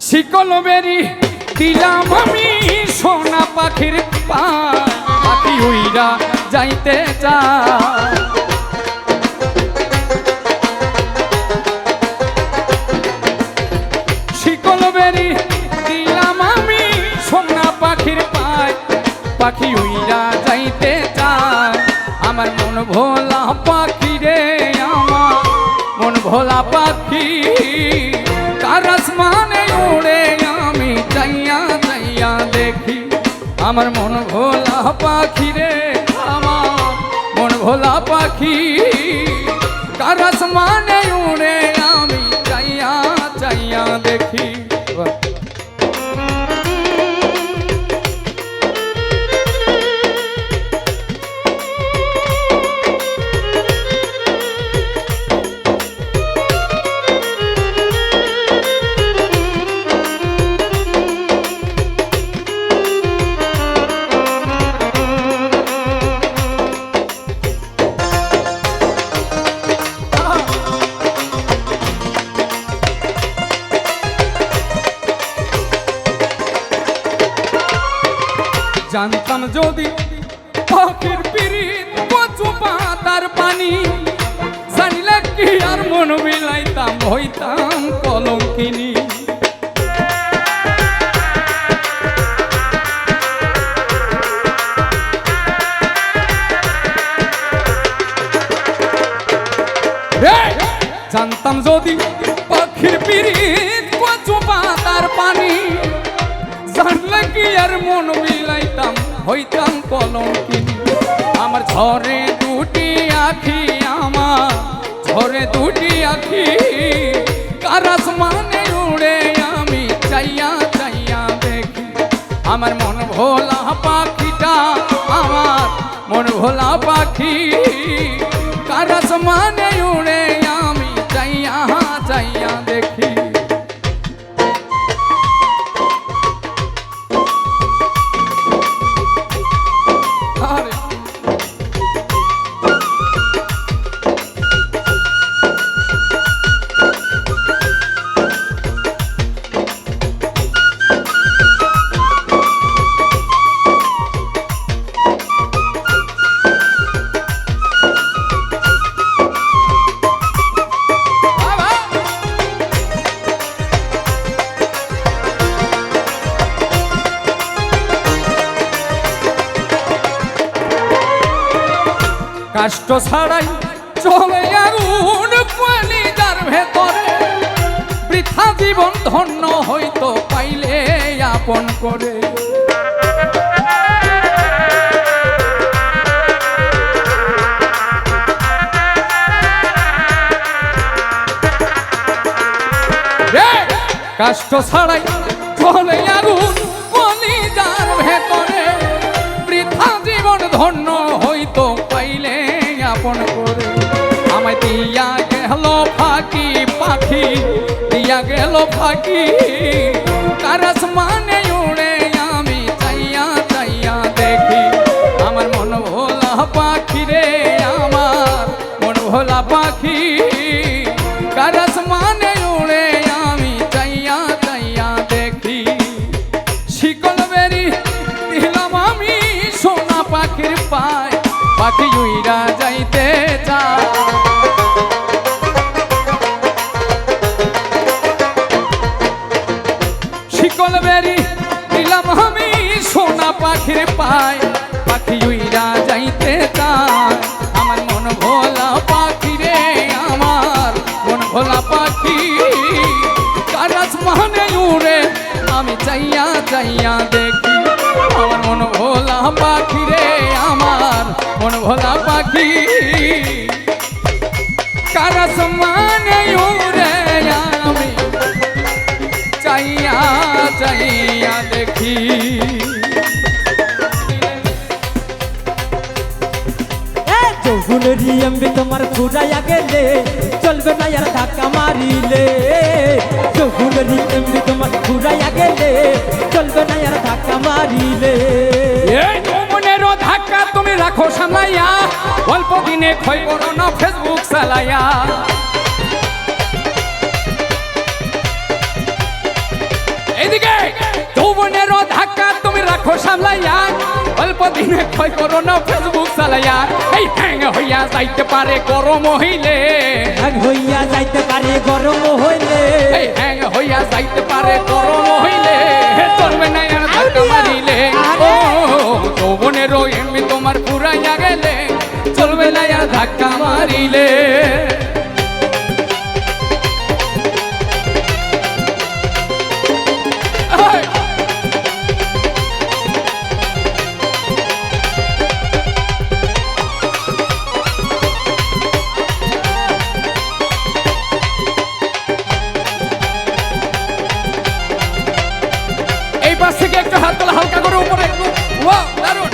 শিকল বেরি দিলাম আমি সোনা পাখির পাখি উইরা যাইতে চায়। শিকল বেরি দিলাম আমি সোনা পাখির পাখি উইরা যাইতে চায়। আমার মন ভোলা পাখি রে, আমার মন ভোলা পাখি কার আসমানে উড়ে আমি চাইয়া চাইয়া দেখি। আমার মন ভোলা পাখি রে, আমার মন ভোলা পাখি কার আসমানে উড়ে আমি চাইয়া চাইয়া দেখি। জানতাম যদি পাখির পিরিত কচু পাতার পানি, জানিলে কি আর মন বিলাইতাম হইতাম কলঙ্কিনী। জানতাম যদি পাখির পিরিত কচু পাতার পানি, জানলে কি আর মন বিলাইতাম হইতাম কলঙ্কিনী। আমার ঝরে দুটি আখি, আমার ঝরে দুটি আখি কার আসমানে উড়ে আমি চাইয়া চাইয়া দেখি। আমার মন ভোলা পাখিটা, আমার মন ভোলা পাখি কার আসমানে উড়ে আমি চাইয়া চাইয়া দেখি। কষ্ট ছাড়াই চলে আগুন কলিজার ভেতরে, বৃথা জীবন ধন্য হইতো পাইলে আপন করে। কষ্ট ছাড়াই চলে আগুন কলিজার ভেতরে, বৃথা জীবন ধন্য হইতো পাইলে আপন করে। আমায় দিয়া গেল ফাঁকি পাখি, দিয়া গেল ফাঁকি কার আসমানে উড়ে আমি চাইয়া চাইয়া দেখি। আমার মন ভোলা পাখি রে, আমার মন ভোলা পাখি কার আসমানে উড়ে আমি চাইয়া চাইয়া দেখি। শিকল বেরি দিলাম আমি সোনা পাখির পাখি উইরা যাইতে চায়। শিকল বেরি দিলাম আমি সোনা পাখির পাখি উইরা যাইতে চায়। আমার মন ভোলা পাখি রে, আমার মন ভোলা পাখি কার আসমানে উড়ে আমি চাইয়া চাইয়া দেখি। আমার মন ভোলা পাখি রে, আমার মন ভোলা পাখি কার আসমানে উড়ে আমি চাইয়া চাইয়া দেখি। যৌবনেরই এমবি তোমার ঘুরাইয়া গেলে চলবে না আর ধাক্কা মারিলে। যৌবনেরই এমবি তোমার ঘুরাইয়া গেলে চলবে না আর ধাক্কা মারিলে। এই যৌবনেরও ধাক্কা তুমি রাখো সামলাইয়া, অল্প দিনে ক্ষয় করো না ফেসবুক চালাইয়া। রাখো সামলাইয়া অল্প দিনে ক্ষয় করো না ফেসবুক চালাইয়া এই হ্যাং হইয়া যাইতে পারে গরম হইলে হ্যাং হইয়া যাইতে পারে গরম হইলে এই হ্যাং হইয়া যাইতে পারে গরম হইলে চলবে না আর ধাক্কা মারিলে ও যৌবনেরও এমনি তোমার পুরাইয়া গেলে চলবে না আর ধাক্কা মারিলে এই পাশ থেকে একটু হাত তোলা হালকা করে উপরে একটু ওয়াও দারুণ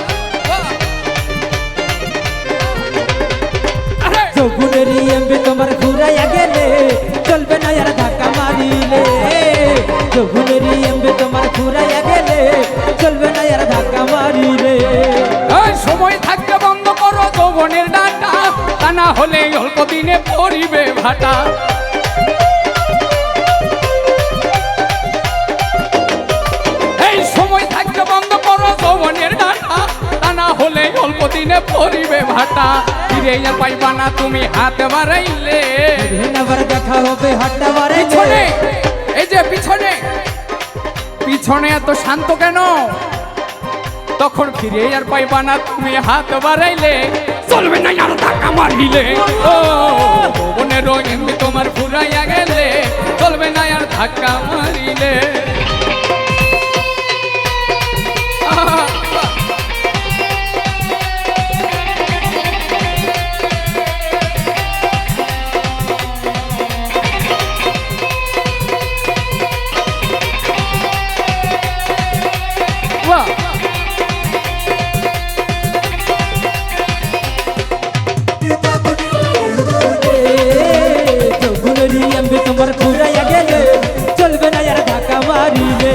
যৌবনেরই এমবি তোমার ঘুরাইয়া গেলে চলবে না আর ধাক্কা মারিলে যৌবনেরই এমবি তোমার ঘুরাইয়া গেলে চলবে না আর ধাক্কা মারিলে এই সময় থাকতে বন্ধ করো যৌবনের ডাটা তা না হলে অল্প দিনে পড়িবে ভাটা এই সময় থাকতে বন্ধ করো যৌবনের ডাটা তা না হলে অল্প দিনে পড়িবে ভাটা ফিরে আর পাইবা না তুমি হাত বাড়াইলে আবার দেখা হবে হাতটা বাড়াইলে পিছনে এই যে পিছনে পিছনে এত শান্ত কেন তখন ফিরে আর পাইবা না তুমি হাত বাড়াইলে চলবে না আর ধাক্কা মারিলে ও বোনের এমনি তোমার ফুরাইয়া গেলে চলবে না আর ধাক্কা মারিলে যৌবনেরই এমবি তোমার ঘুরাইয়া গেলে চলবে না আর ধাক্কা মারিলে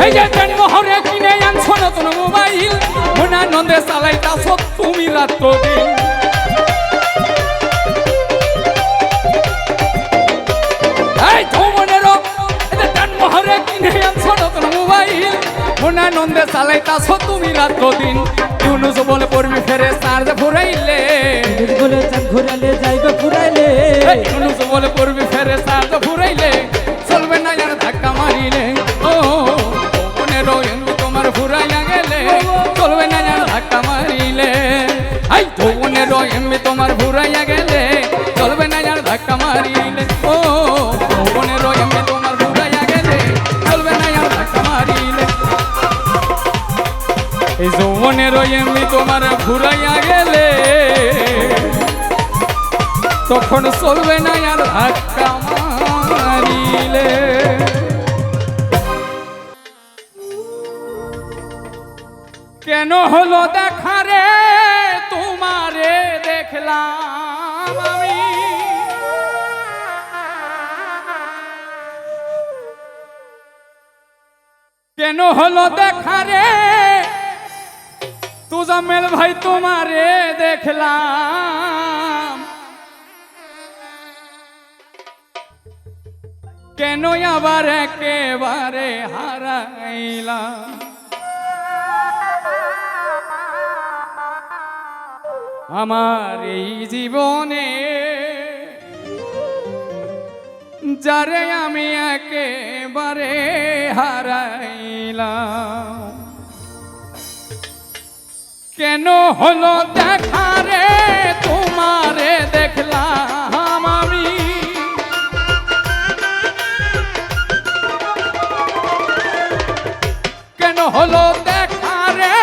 এই যে জন্মহরে কিনে আনছো নতুন মোবাইল মনানন্দে চালাইতাছো তুমি রাত্র দিন এই যৌবনেরও জন্মহরে কিনে আনছো নতুন মোবাইল মনানন্দে চালাইতাছো তুমি রাত্র দিন ইউনুস বলে পড়বি ফেরে চার্জ ফুরাইলে বলে চান ঘুরালে যাইবে ফুরাইলে ইউনুস বলে পড়বি ফেরে চার্জ ফুরাইলে চলবে না আর ধাক্কা মারিলে ও যৌবনেরও এমনি তোমার ফুরাইয়া গেলে চলবে না আর ধাক্কা মারিলে এই যৌবনেরও এমনি তোমার ফুরাইয়া গেলে চলবে না আর ধাক্কা মারিলে ও যৌবনেরও এমনি তোমার ফুরাইয়া গেলে চলবে না আর ধাক্কা মারিলে এই যৌবনেরও এমনি তোমার ফুরাইয়া গেলে তখন চলবে না আর ধাক্কা মারিলে কেন হলো দেখা রে তোমারে দেখলাম আমি কেন হলো দেখা রে তুজামেল ভাই তোমারে দেখলাম কেন আবার একেবারে হারাইলাম আমার এই জীবনে যারে আমি একেবারে হারাইলাম কেন হলো দেখা রে তোমারে দেখলাম আমি কেন হলো দেখা রে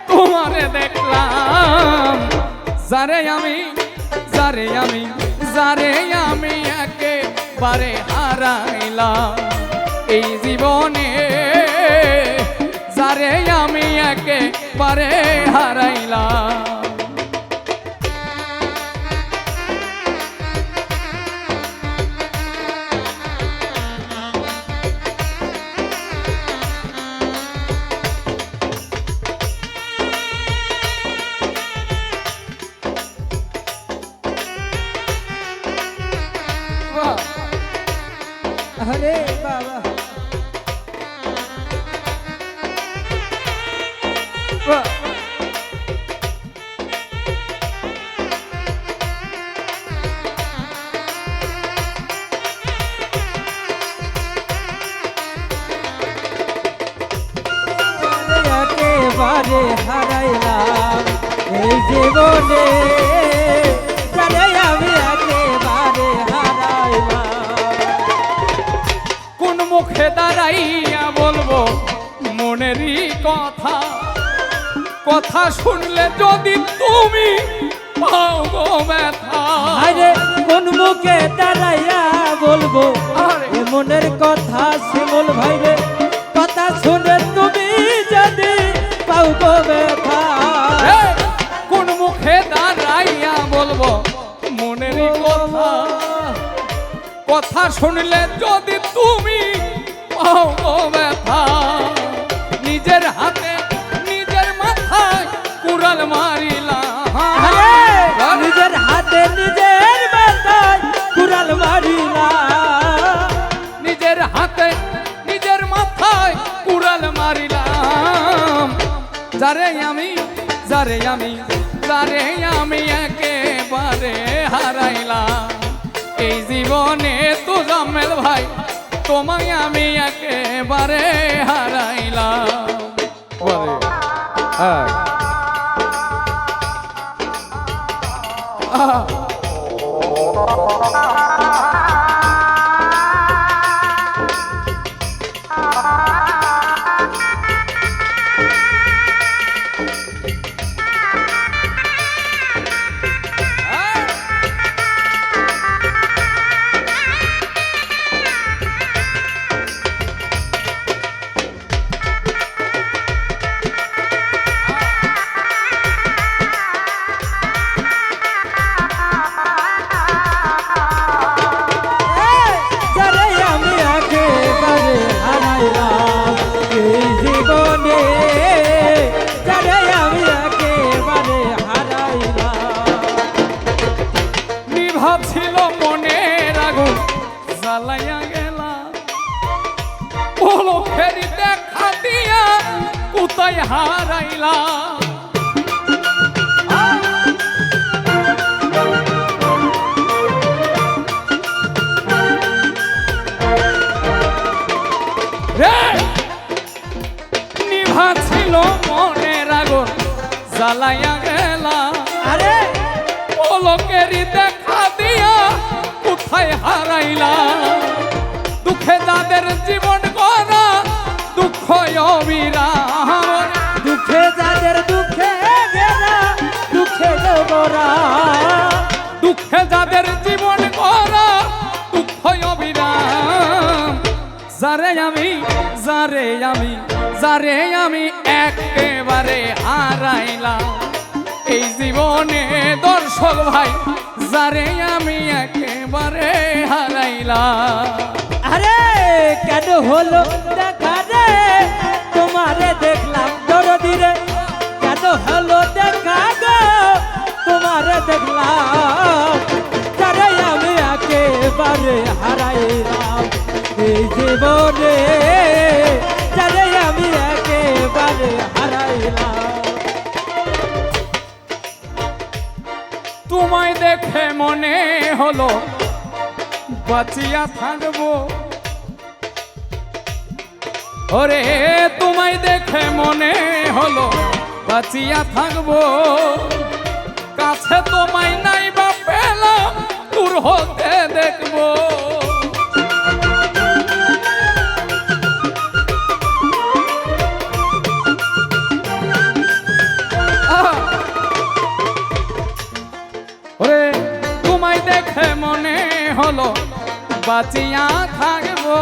তোমারে দেখলাম যারে আমি একেবারে হারাইলাম এই জীবনে যারে আমি একেবারে হারাইলাম আরে বাবা একেবারে হারাইলাম এই জীবনে, জানে আমি একেবারে হারাইলাম। কোন মুখে দাঁড়াইয়া বলবো মনেরই কথা, কথা শুনলে যদি তুমি পাও গো ব্যথা। আরে কোন মুখে দাঁড়াইয়া বলবো আরে এ মনের কথা, শিমুল ভাই রে কথা শুনে তুমি যদি পাও গো ব্যথা। এই, কোন মুখে দাঁড়াইয়া বলবো মনেরই কথা, কথা শুনলে যদি তুমি পাও গো ব্যথা। নিজের হাতে নিজের মাথায় কুড়াল মারিলাম, আরে নিজের হাতে নিজের মাথায় কুড়াল মারিলাম, নিজের হাতে নিজের মাথায় কুড়াল মারিলাম। যারে আমি যারে আমি যারে আমি একেবারে হারাইলাম এই জীবনে। তো জামেল ভাই তোমায় আমি একেবারে হারাইলাম। ওরে হ্যাঁ যারে আমি একেবারে হারাইলাম এই জীবনে, যারে আমি একেবারে হারাইলাম। নিভাব ছিল মনের আগুন জ্বালাইয়া গেলাম, বলো ফেরি দেখা দিয়া কোথায় হারাইলাম। নিভা ছিল মনের আগুন জ্বালাইয়া গেলাম, আরে পলকেরই দেখা দিয়া কোথায় হারাইলাম। দুঃখে যাদের জীবন গড়া দুঃখ অবিরাম, দুঃখে যাদের দুঃখে গেরা দুঃখে গোরা, দুঃখে যাদের জীবন গড়া দুঃখ অবিরাম। যারে আমি যারে আমি যারে আমি একেবারে হারাইলাম এই জীবনে। দর্শক ভাই যারে আমি একেবারে হারাইলাম। আরে কেন হলো দেখা রে তোমারে দেখলাম দরদি রে, কেন হলো দেখা গো তোমারে দেখলাম, যারে আমি একেবারে হারাইলাম এই জীবনে, যারে আমি একেবারে হারাইলাম। তোমায় দেখে মনে হলো বাঁচিয়া থাকবো, ওরে তোমায় দেখে মনে হলো বাঁচিয়া থাকবো। কাছে তোমায় নাই বা পেলাম দূর হতে দেখবো। ওরে তোমায় দেখে মনে হলো বাঁচিয়া থাকবো,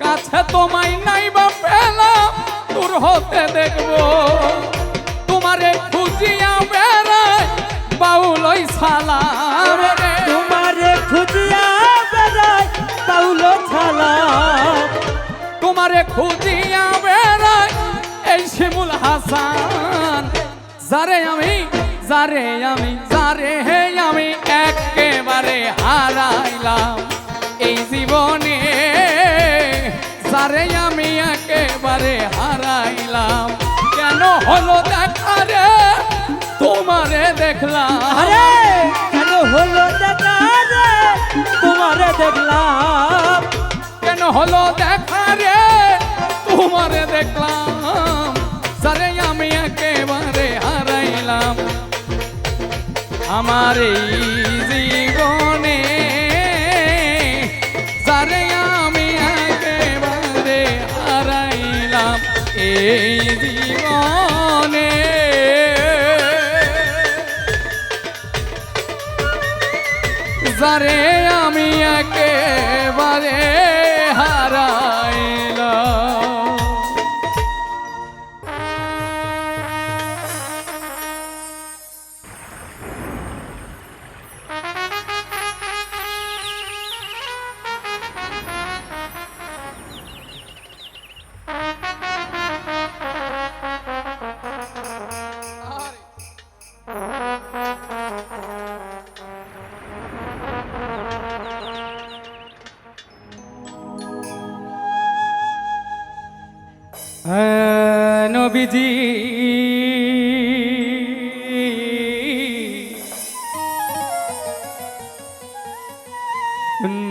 কাছে তোমায় নাই বা পেলাম দূর হতে দেখবো। তোমারে খুঁজিয়া বেড়াই বাউলই ছালা, তোমারে খুঁজিয়া বেড়াই বাউল ছালা, তোমারে খুঁজিয়া বেড়াই এই শিমুল হাসান। যারে আমি যারে আমি যারে হে আমি একেবারে হারাইলাম এই জীবনে, যারে আমি একেবারে হারাইলাম হলো দেখা রে তোমারে দেখলাম আরে কেন হলো দেখা রে তোমারে দেখলাম কেন হলো দেখা রে তোমারে দেখলাম সারে আমি একেবারে হারাইলাম আমার এই জীবনে সারে আমি একেবারে হারাইলাম এই জীবনে যারে আমি একেবারে হারাইলাম নবীজি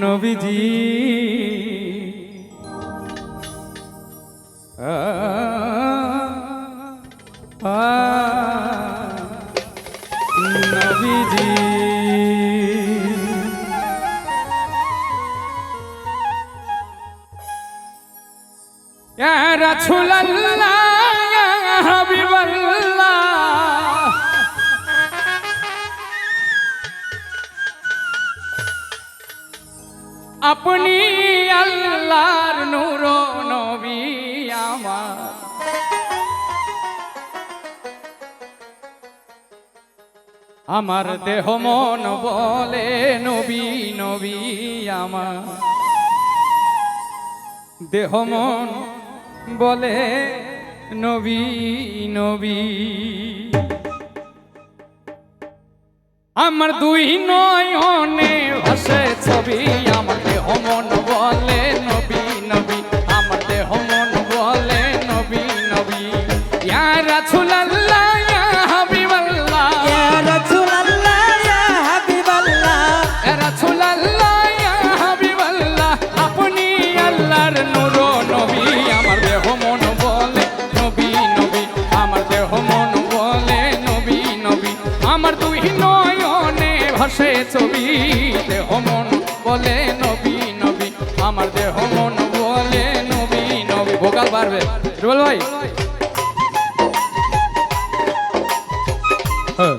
নবীজি নবীজি ইয়া রাসূলুল্লাহ ইয়া হাবিবাল্লাহ আপনি আল্লাহর নূর নবী আমার আমার দেহ মন বলে নবী নবী আমার দেহ মন বলে নবী নবী আমার দুই নয়নে ভাসে ছবি আমার দেহ মন বলে নবী নবী আমার দেহ মন বলে নবী নবী ইয়া রাসূলুল্লাহ ইয়া হাবিবাল্লাহ ইয়া রাসূলুল্লাহ ইয়া হাবিবাল্লাহ ইয়া রাসূলুল্লাহ ইয়া হাবিবাল্লাহ আপনি আল্লাহর নূর নবী আমার দেহ মন বলে নবী নবী আমার দেহ মন বলে নবী নবী আমার দুই নয়নে ভাসে ছবি দেহ মন বলে নবী নবী আমার দেহ মন বলে নবী নবী ভোকাল পারবে রুবেল ভাই হ্যাঁ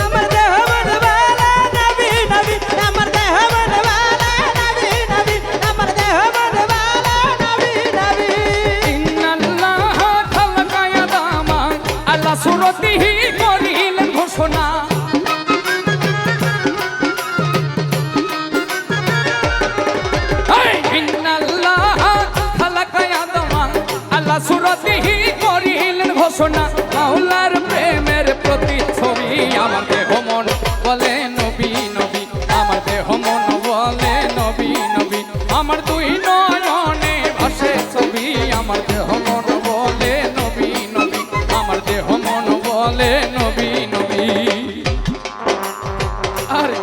আমার দেহ মনওয়ালা নবী নবী আমার দেহ মনওয়ালা নবী নবী আমার দেহ মনওয়ালা নবী নবী ইন্নাল্লাহ খালাকা আদামা আল্লাহ সুরতিহি করিলেন ঘোষণা ইন্নাল্লাহ খালাকা আদামা আল্লাহ সুরতিহি করিলেন ঘোষণা মাওলার প্রেমের প্রতিচ্ছবি আমার দেহ মন বলে নবী নবী আমার দেহ মন বলে নবী নবী আমার দুই নয়নে ভাসে ছবি আমার দেহ মন বলে নবী নবী আমার দেহ মন বলে নবী নবী আরে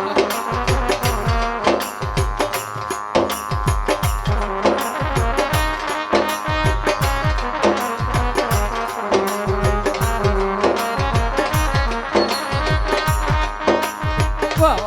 বাহ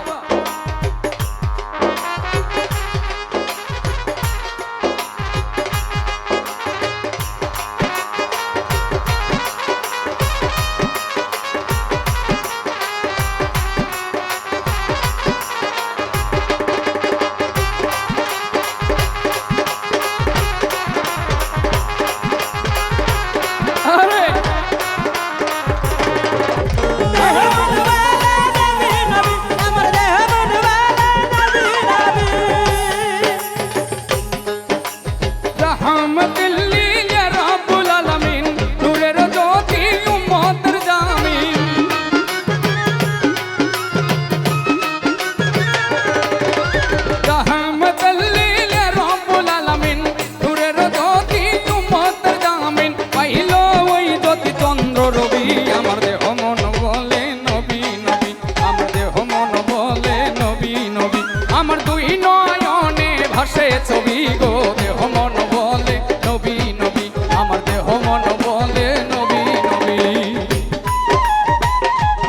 নবী আমার দুই নয়নে ভাসে ছবি গো দেহ মন বলে নবী নবী আমার দেহ মন বলে নবী নবী দেহ মন বলে নবী নবী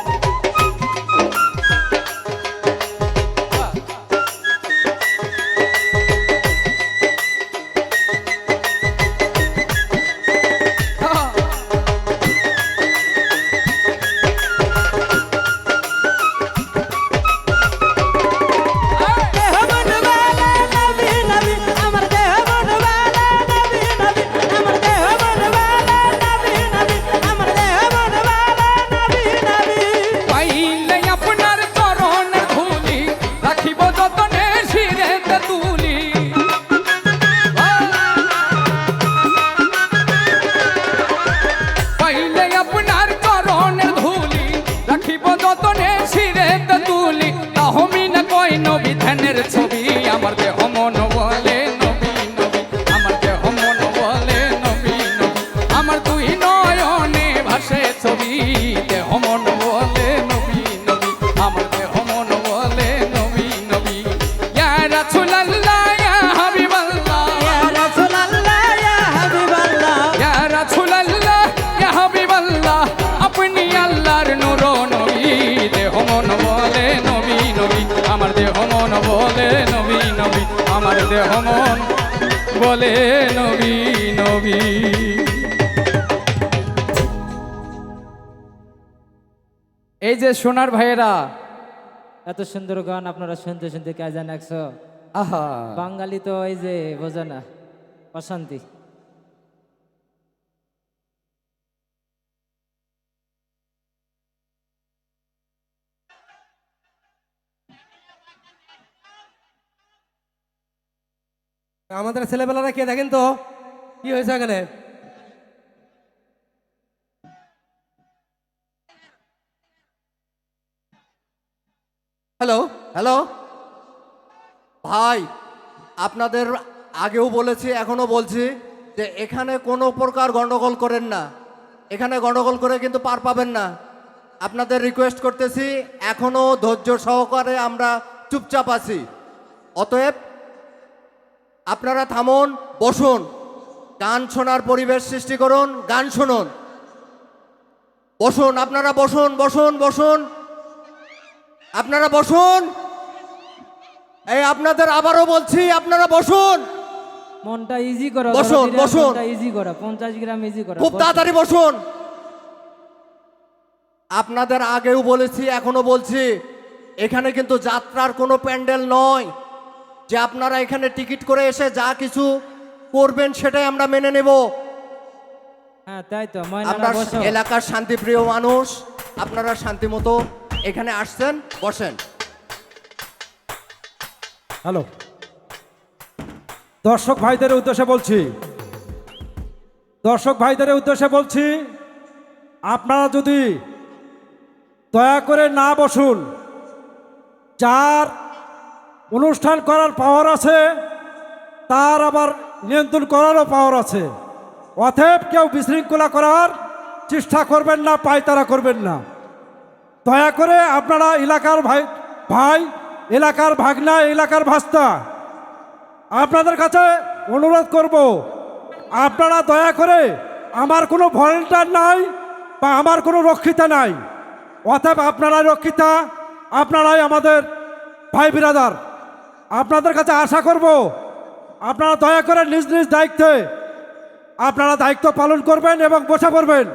আমার দেহ মন বলে নবী নবী আমার দেহ মন বলে নবী নবী আমার দেহ মন বলে নবী নবী পাইলে আপনার চরণের ধুলি রাখিব যতনে শিরেতে তুলি পাইলে আপনার চরণের ধুলি রাখিব যতনে শিরেতে তুলি তাহমি না কই নবী ধ্যানের ছবি আমার দেহ মন বলে নবী নবী আমার দেহ মন বলে নবী নবী আমার দুই নয়নে ভাসে ছবি দেহ মন বলে নবী নবী আমার দেহ মন বলে নবী নবী ইয়া রাসূলুল্লাহ ইয়া হাবিবাল্লাহ ইয়া রাসূলুল্লাহ ইয়া হাবিবাল্লাহ ইয়া রাসূলুল্লাহ ইয়া হাবিবাল্লাহ আপনি আল্লাহর নূর নবী দেহ মন বলে নবী নবী আমার দেহ মন বলে নবী নবী আমার দেহ মন বলে নবী নবী এই যে সোনার ভাইয়েরা এত সুন্দর গান আপনারা শুনতে শুনতে কে জান একশো আহা বাঙালি তো এই যে বোঝে না অশান্তি আমাদের ছেলেবেলারা কে দেখেন তো কি হয়েছে এখানে হ্যালো হ্যালো ভাই আপনাদের আগেও বলেছি এখনো বলছি যে এখানে কোনো প্রকার গন্ডগোল করেন না এখানে গন্ডগোল করে কিন্তু পার পাবেন না আপনাদের রিকোয়েস্ট করতেছি এখনো ধৈর্য সহকারে আমরা চুপচাপ আছি অতএব আপনারা থামুন বসুন গান শোনার পরিবেশ সৃষ্টি করুন গান শুনুন বসুন আপনারা বসুন বসুন বসুন আপনারা বসুন এই আপনাদের আবারও বলছি আপনারা বসুন মনটা ইজি করো বসুন, দরদিরা, বসুন। মনটা ইজি করো 50 গ্রাম ইজি করো খুব তাড়াতাড়ি বসুন আপনাদের আগেও বলেছি এখনো বলছি এখানে কিন্তু যাত্রার কোনো প্যান্ডেল নয় যে আপনারা এখানে টিকিট করে এসে যা কিছু করবেন সেটাই আমরা মেনে নেব হ্যাঁ তাই তো ময়না আমরা বসো এলাকার শান্তিপ্রিয় মানুষ আপনারা শান্তিমতো এখানে আসছেন বসেন হ্যালো দর্শক ভাইদের উদ্দেশ্যে বলছি আপনারা যদি দয়া করে না বসুন যার অনুষ্ঠান করার পাওয়ার আছে তার আবার নিয়ন্ত্রণ করারও পাওয়ার আছে অতএব কেউ বিশৃঙ্খলা করার চেষ্টা করবেন না পায়তারা করবেন না দয়া করে আপনারা এলাকার ভাই এলাকার ভাগনা এলাকার ভাস্তা আপনাদের কাছে অনুরোধ করব আপনারা দয়া করে আমার কোনো ভলেন্টিয়ার নাই বা আমার কোনো রক্ষিতা নাই অতএব আপনারাই রক্ষিতা আপনারাই আমাদের ভাই বিরাদার আপনাদের কাছে আশা করব আপনারা দয়া করে নিজ নিজ দায়িত্বে আপনারা দায়িত্ব পালন করবেন এবং বসে পড়বেন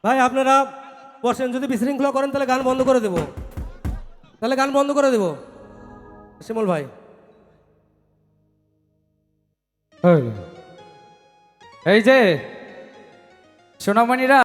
ভাই আপনারা বসেন যদি বিশৃঙ্খলা করেন তাহলে গান বন্ধ করে দেব শিমুল ভাই এই যে সোনামণিরা